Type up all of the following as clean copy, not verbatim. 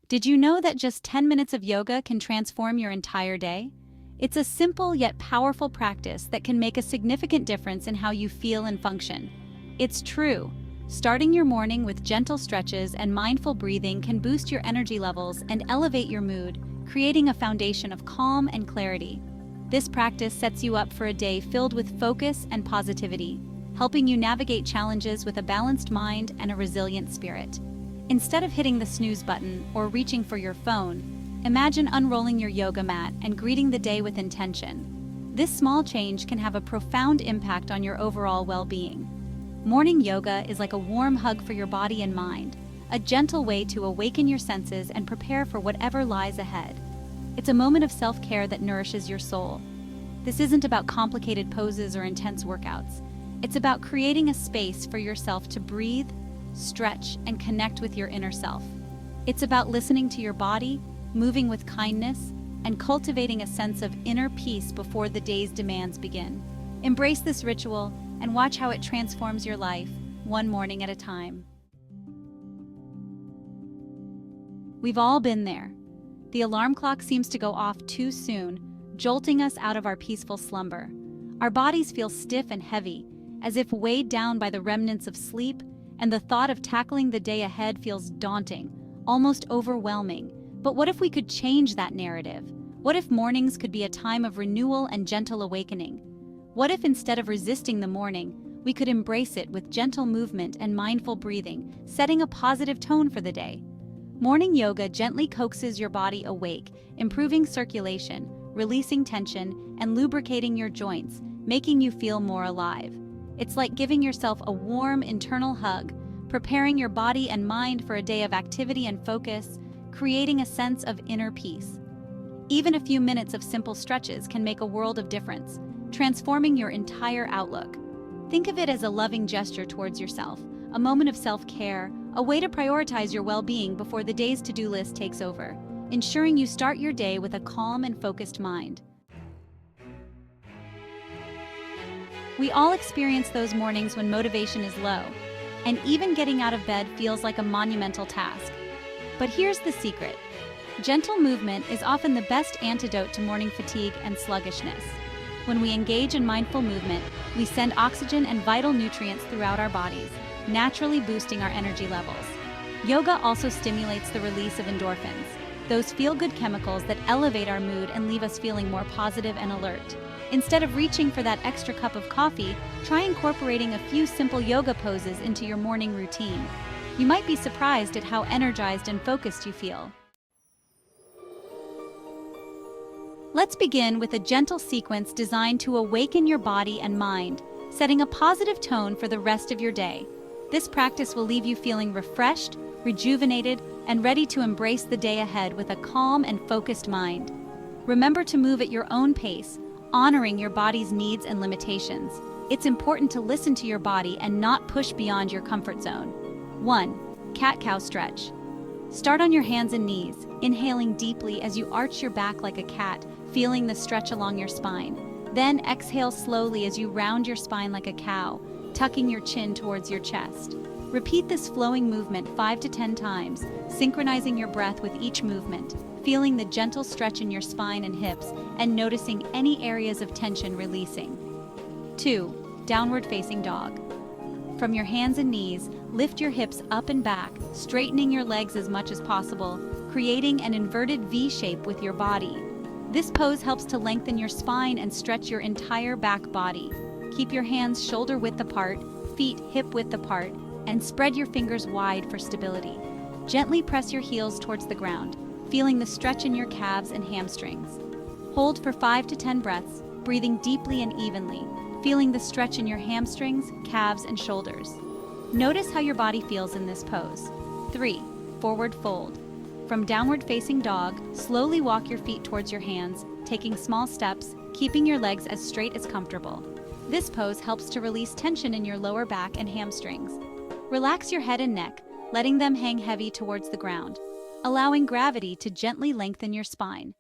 Did you know that just 10 minutes of yoga can transform your entire day? It's a simple yet powerful practice that can make a significant difference in how you feel and function. It's true. Starting your morning with gentle stretches and mindful breathing can boost your energy levels and elevate your mood, creating a foundation of calm and clarity. This practice sets you up for a day filled with focus and positivity, helping you navigate challenges with a balanced mind and a resilient spirit. Instead of hitting the snooze button or reaching for your phone, imagine unrolling your yoga mat and greeting the day with intention. This small change can have a profound impact on your overall well-being. Morning yoga is like a warm hug for your body and mind, a gentle way to awaken your senses and prepare for whatever lies ahead. It's a moment of self-care that nourishes your soul. This isn't about complicated poses or intense workouts. It's about creating a space for yourself to breathe, stretch, and connect with your inner self. It's about listening to your body, moving with kindness, and cultivating a sense of inner peace before the day's demands begin. Embrace this ritual and watch how it transforms your life, one morning at a time. We've all been there. The alarm clock seems to go off too soon, jolting us out of our peaceful slumber. Our bodies feel stiff and heavy, as if weighed down by the remnants of sleep, and the thought of tackling the day ahead feels daunting, almost overwhelming. But what if we could change that narrative? What if mornings could be a time of renewal and gentle awakening? What if instead of resisting the morning, we could embrace it with gentle movement and mindful breathing, setting a positive tone for the day? Morning yoga gently coaxes your body awake, improving circulation, releasing tension, and lubricating your joints, making you feel more alive. It's like giving yourself a warm internal hug, preparing your body and mind for a day of activity and focus, creating a sense of inner peace. Even a few minutes of simple stretches can make a world of difference, transforming your entire outlook. Think of it as a loving gesture towards yourself, a moment of self-care, a way to prioritize your well-being before the day's to-do list takes over, ensuring you start your day with a calm and focused mind. We all experience those mornings when motivation is low, and even getting out of bed feels like a monumental task. But here's the secret. Gentle movement is often the best antidote to morning fatigue and sluggishness. When we engage in mindful movement, we send oxygen and vital nutrients throughout our bodies, naturally boosting our energy levels. Yoga also stimulates the release of endorphins, those feel-good chemicals that elevate our mood and leave us feeling more positive and alert. Instead of reaching for that extra cup of coffee, try incorporating a few simple yoga poses into your morning routine. You might be surprised at how energized and focused you feel. Let's begin with a gentle sequence designed to awaken your body and mind, setting a positive tone for the rest of your day. This practice will leave you feeling refreshed, rejuvenated, and ready to embrace the day ahead with a calm and focused mind. Remember to move at your own pace, honoring your body's needs and limitations. It's important to listen to your body and not push beyond your comfort zone. 1. Cat-cow stretch. Start on your hands and knees, inhaling deeply as you arch your back like a cat, feeling the stretch along your spine. Then exhale slowly as you round your spine like a cow, tucking your chin towards your chest. Repeat this flowing movement 5 to 10 times, synchronizing your breath with each movement, feeling the gentle stretch in your spine and hips, and noticing any areas of tension releasing. 2. Downward facing dog. From your hands and knees, lift your hips up and back, straightening your legs as much as possible, creating an inverted V shape with your body. This pose helps to lengthen your spine and stretch your entire back body. Keep your hands shoulder width apart, feet hip width apart, and spread your fingers wide for stability. Gently press your heels towards the ground, feeling the stretch in your calves and hamstrings. Hold for 5 to 10 breaths, breathing deeply and evenly, feeling the stretch in your hamstrings, calves, and shoulders. Notice how your body feels in this pose. 3. Forward fold. From downward facing dog, slowly walk your feet towards your hands, taking small steps, keeping your legs as straight as comfortable. This pose helps to release tension in your lower back and hamstrings. Relax your head and neck, letting them hang heavy towards the ground, allowing gravity to gently lengthen your spine.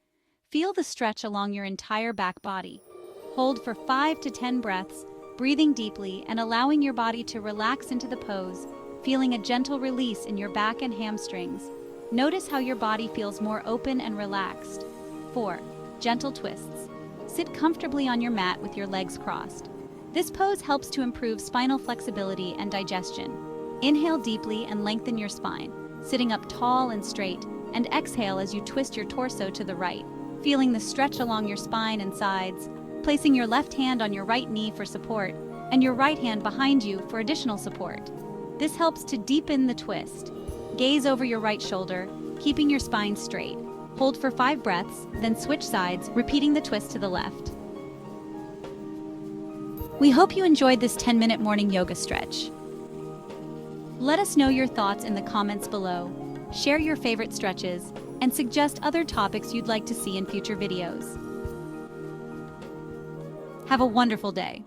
Feel the stretch along your entire back body. Hold for 5 to 10 breaths, breathing deeply and allowing your body to relax into the pose, feeling a gentle release in your back and hamstrings. Notice how your body feels more open and relaxed. 4. Gentle twists. Sit comfortably on your mat with your legs crossed. This pose helps to improve spinal flexibility and digestion. Inhale deeply and lengthen your spine, sitting up tall and straight, and exhale as you twist your torso to the right, feeling the stretch along your spine and sides, placing your left hand on your right knee for support, and your right hand behind you for additional support. This helps to deepen the twist. Gaze over your right shoulder, keeping your spine straight. Hold for 5 breaths, then switch sides, repeating the twist to the left. We hope you enjoyed this 10-minute morning yoga stretch. Let us know your thoughts in the comments below. Share your favorite stretches and suggest other topics you'd like to see in future videos. Have a wonderful day.